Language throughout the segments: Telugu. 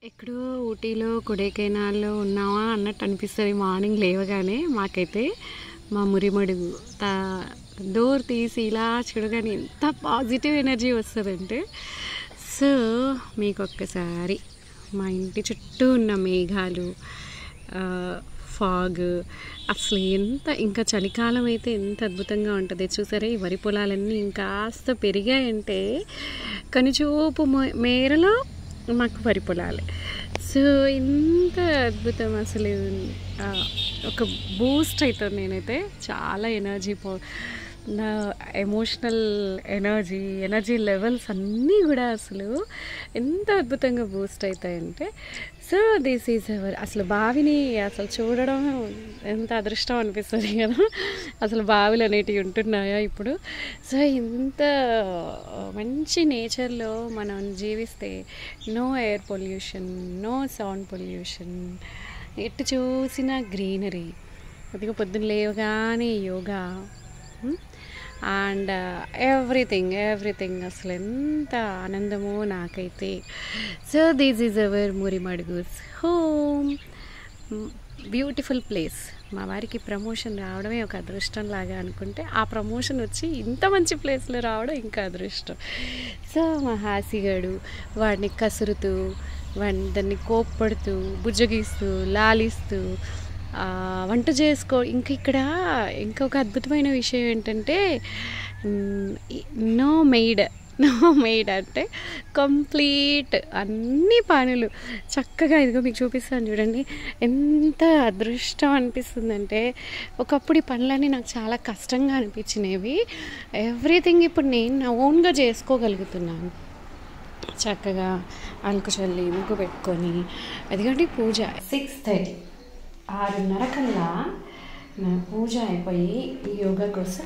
ఎక్కడో ఊటీలో కొడైకెనాల్లో ఉన్నావా అన్నట్టు అనిపిస్తుంది మార్నింగ్ లేవగానే. మాకైతే మా మురిమడుగు డోర్ తీసి ఇలా చూడగానే ఎంత పాజిటివ్ ఎనర్జీ వస్తుందంటే, సో మీకు ఒక్కసారి మా ఇంటి చుట్టూ ఉన్న మేఘాలు, ఫాగ్, అసలు ఎంత ఇంకా చలికాలం అయితే ఎంత అద్భుతంగా ఉంటుంది చూసారా. ఈ వరి పొలాలన్నీ ఇంకాస్త పెరిగాయంటే కనుచూపు మేరలో మాకు వరి పొలాలు. సో ఇంత అద్భుతం అసలు. ఒక బూస్ట్ అవుతుంది. నేనైతే చాలా నా ఎమోషనల్ ఎనర్జీ లెవెల్స్ అన్నీ కూడా అసలు ఎంత అద్భుతంగా బూస్ట్ అవుతాయంటే, సో దిస్ ఈజ్ అసలు బావిని అసలు చూడడం ఎంత అదృష్టం అనిపిస్తుంది కదా. అసలు బావిలు అనేటివి ఉంటున్నాయా ఇప్పుడు? సో ఇంత మంచి నేచర్లో మనం జీవిస్తే, no air pollution, no sound pollution, ఎటు చూసినా గ్రీనరీ, అదిగో పొద్దున్న లేవగానే యోగా అండ్ ఎవ్రీథింగ్ అసలు ఎంత ఆనందమో నాకైతే. సో దిస్ ఈజ్ అవర్ మురిమడుగుస్ హోమ్, బ్యూటిఫుల్ ప్లేస్. మా వారికి ప్రమోషన్ రావడమే ఒక అదృష్టం లాగా అనుకుంటే, ఆ ప్రమోషన్ వచ్చి ఇంత మంచి ప్లేస్లో రావడం ఇంకా అదృష్టం. సో మా హాసిగాడు వాడిని కసురుతూ, దాన్ని కోప్పడుతూ, బుజ్జగిస్తూ, లాలిస్తూ వంట చేసుకో. ఇంకొక అద్భుతమైన విషయం ఏంటంటే, నో మెయిడ్ అంటే కంప్లీట్ అన్ని పనులు చక్కగా. ఇదిగో మీకు చూపిస్తాను చూడండి, ఎంత అదృష్టం అనిపిస్తుందంటే. ఒకప్పుడు ఈ పనులన్నీ నాకు చాలా కష్టంగా అనిపించినవి. ఎవ్రీథింగ్ ఇప్పుడు నేను నా ఓన్గా చేసుకోగలుగుతున్నాను. చక్కగా అలుకు చల్లి ముగ్గు పెట్టుకొని, ఎందుకంటే పూజ 6:30 6:30 కల్లా నా పూజ అయిపోయి, ఈ యోగా కోసం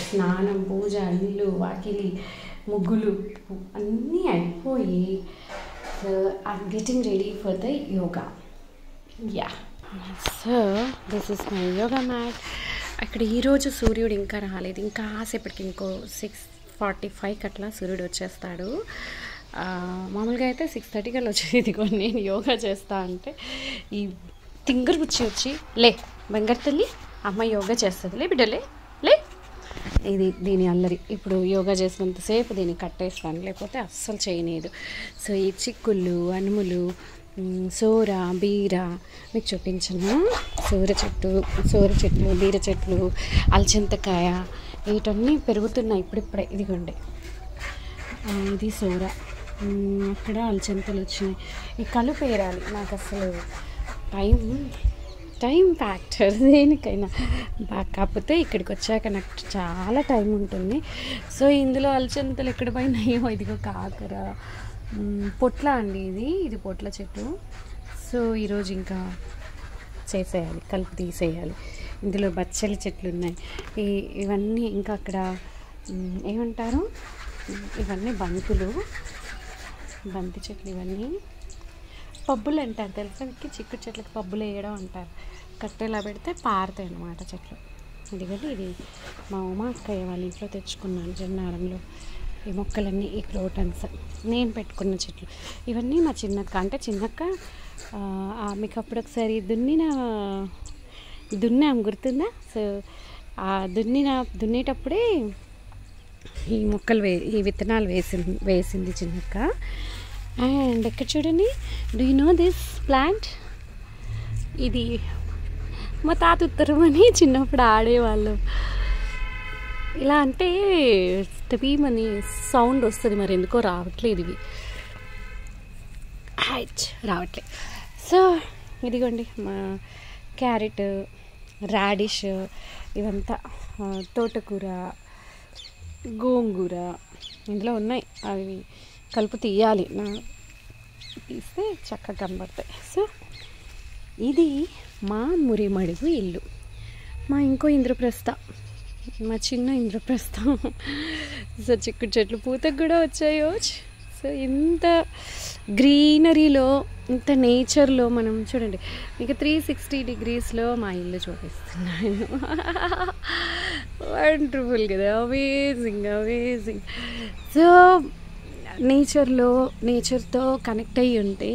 స్నానం, పూజ, ఇల్లు, వాకిలి, ముగ్గులు అన్నీ అయిపోయి, I'm getting ready for the yoga. So this is my yoga mat. అక్కడ ఈరోజు సూర్యుడు ఇంకా రాలేదు. ఇంకా కాసేపటికి ఇంకో 6:45 అట్లా సూర్యుడు వచ్చేస్తాడు. మామూలుగా అయితే 6:30 కల్లా వచ్చేది. నేను యోగా చేస్తా అంటే ఈ తింగర్ వచ్చి లే బంగారు తల్లి, అమ్మ యోగా చేస్తుంది, లే బిడ్డలే లే. దీని అల్లరి. ఇప్పుడు యోగా చేసినంతసేపు దీన్ని కట్టేస్తాను, లేకపోతే అస్సలు చేయలేదు. సో ఈ చిక్కుళ్ళు, అనుములు, సోర, బీర మీకు చూపించను. సోర చెట్లు, బీర చెట్లు, అలచింతకాయ, వీటన్నీ పెరుగుతున్నాయి ఇప్పుడిప్పుడే. ఇదిగోండి, ఇది సోర, అక్కడ అలచింతలు వచ్చినాయి. ఈ కలుపు ఏరాలి. నాకు అసలు టైం ఫ్యాక్టర్ దేనికైనా. కాకపోతే ఇక్కడికి వచ్చాక నాకు చాలా టైం ఉంటుంది. సో ఇందులో అలచింతలు ఎక్కడ పోయినాయో, ఇదిగో కాకర పొట్ల అండి, ఇది పొట్ల చెట్టు. సో ఈరోజు ఇంకా చేసేయాలి, కలుపు తీసేయాలి. ఇందులో బచ్చలి చెట్లు ఉన్నాయి. ఇవన్నీ ఇంకా అక్కడ ఏమంటారు, ఇవన్నీ బంతి చెట్లు. ఇవన్నీ పబ్బులు అంటారు తెలుసా మీకు? చిక్కుడు చెట్లకి పబ్బులు వేయడం అంటారు. కట్టెలా పెడితే పారుతాయి అన్నమాట చెట్లు. ఎందుకంటే ఇది మా ఉమా అక్కయ్య వాళ్ళ ఇంట్లో తెచ్చుకున్నాను జన్నారంలో. ఈ మొక్కలన్నీ, ఈ క్రోటన్స్ నేను పెట్టుకున్న చెట్లు. ఇవన్నీ మా చిన్నక్క. అంటే చిన్నక్క మీకు అప్పుడు ఒకసారి దున్నాం గుర్తుందా? సో దున్నేటప్పుడే ఈ మొక్కలు ఈ విత్తనాలు వేసింది చిన్నక్క. అండ్ ఇక్కడ చూడండి, do you know this plant? ఇది మా తాత ఉత్తరం అని చిన్నప్పుడు ఆడేవాళ్ళం. ఇలా అంటే తపీమని సౌండ్ వస్తుంది, మరి ఎందుకో రావట్లేదు ఇవి, రావట్లేదు. సో ఇదిగోండి మా క్యారెట్, రాడిష్, ఇవంతా తోటకూర, గోంగూర ఇందులో ఉన్నాయి. అవి కలుపు తీయాలి, తీస్తే చక్కగా కనబడతాయి. సో ఇది మా మురిమడుగు ఇల్లు. మా ఇంకో ఇంద్రప్రస్థ, మా చిన్న ఇంద్రప్రస్థ. సో చిక్కుడు చెట్లు పూతకు కూడా వచ్చాయో. సో ఇంత గ్రీనరీలో, ఇంత నేచర్లో మనం చూడండి, మీకు 360 degreesలో మా ఇల్లు చూపిస్తున్నాను. వండర్ఫుల్ కదా, అమేజింగ్. సో నేచర్తో కనెక్ట్ అయ్యి ఉంటే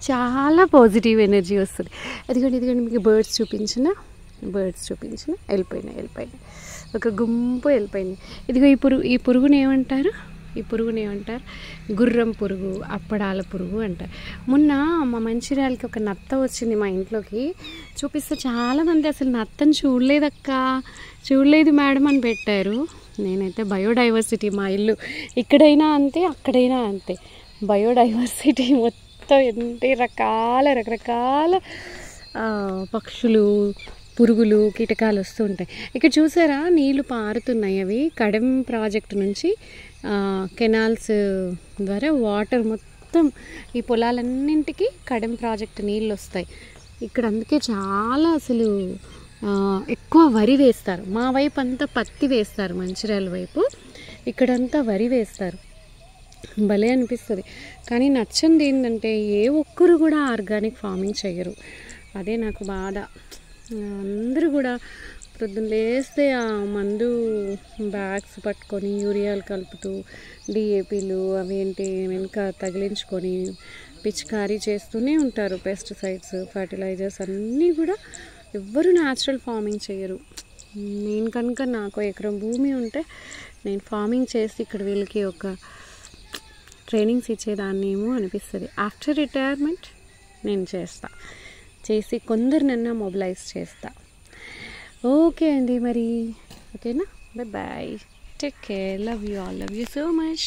చాలా పాజిటివ్ ఎనర్జీ వస్తుంది. ఇదిగోండి మీకు బర్డ్స్ చూపించిన వెళ్ళిపోయినాయి. ఒక గుంపు వెళ్ళిపోయింది. ఇదిగో ఈ పురుగుని ఏమంటారు? గుర్రం పురుగు, అప్పడాల పురుగు అంటారు. మొన్న మా మంచిర్యాలకి ఒక నత్త వచ్చింది మా ఇంట్లోకి. చూపిస్తే చాలామంది అసలు నత్తని చూడలేదు మేడం అని పెట్టారు. నేనైతే బయోడైవర్సిటీ, మా ఇల్లు ఇక్కడైనా అంతే అక్కడైనా అంతే, బయోడైవర్సిటీ మొత్తం ఎన్ని రకరకాల పక్షులు, పురుగులు, కీటకాలు వస్తూ ఉంటాయి. ఇక్కడ చూసారా నీళ్లు పారుతున్నాయి. అవి కడెం ప్రాజెక్టు నుంచి కెనాల్స్ ద్వారా వాటర్ మొత్తం ఈ పొలాలన్నింటికి కడెం ప్రాజెక్టు నీళ్ళు వస్తాయి ఇక్కడ. అందుకే చాలా అసలు ఎక్కువ వరి వేస్తారు. మా వైపు అంతా పత్తి వేస్తారు, మంచిర్యాల వైపు. ఇక్కడంతా వరి వేస్తారు. భలే అనిపిస్తుంది. కానీ నచ్చంది ఏంటంటే ఏ ఒక్కరు కూడా ఆర్గానిక్ ఫార్మింగ్ చేయరు. అదే నాకు బాధ. అందరూ కూడా పొద్దున్న లేస్తే ఆ మందు బ్యాగ్స్ పట్టుకొని యూరియాలు కలుపుతూ డిఏపీలు అవేంటి వెనుక తగిలించుకొని పిచికారీ చేస్తూనే ఉంటారు. పెస్టిసైడ్స్, ఫర్టిలైజర్స్ అన్నీ కూడా ఎవ్వరూ న్యాచురల్ ఫార్మింగ్ చేయరు. నేను కనుక నాకు ఎకరం భూమి ఉంటే నేను ఫార్మింగ్ చేసి ఇక్కడ వీళ్ళకి ఒక ట్రైనింగ్స్ ఇచ్చేదాన్ని ఏమో అనిపిస్తుంది. ఆఫ్టర్ రిటైర్మెంట్ నేను చేసి కొందరినన్నా మొబిలైజ్ చేస్తా. ఓకే అండి, మరి ఓకేనా, bye, take care, love you all, love you so much.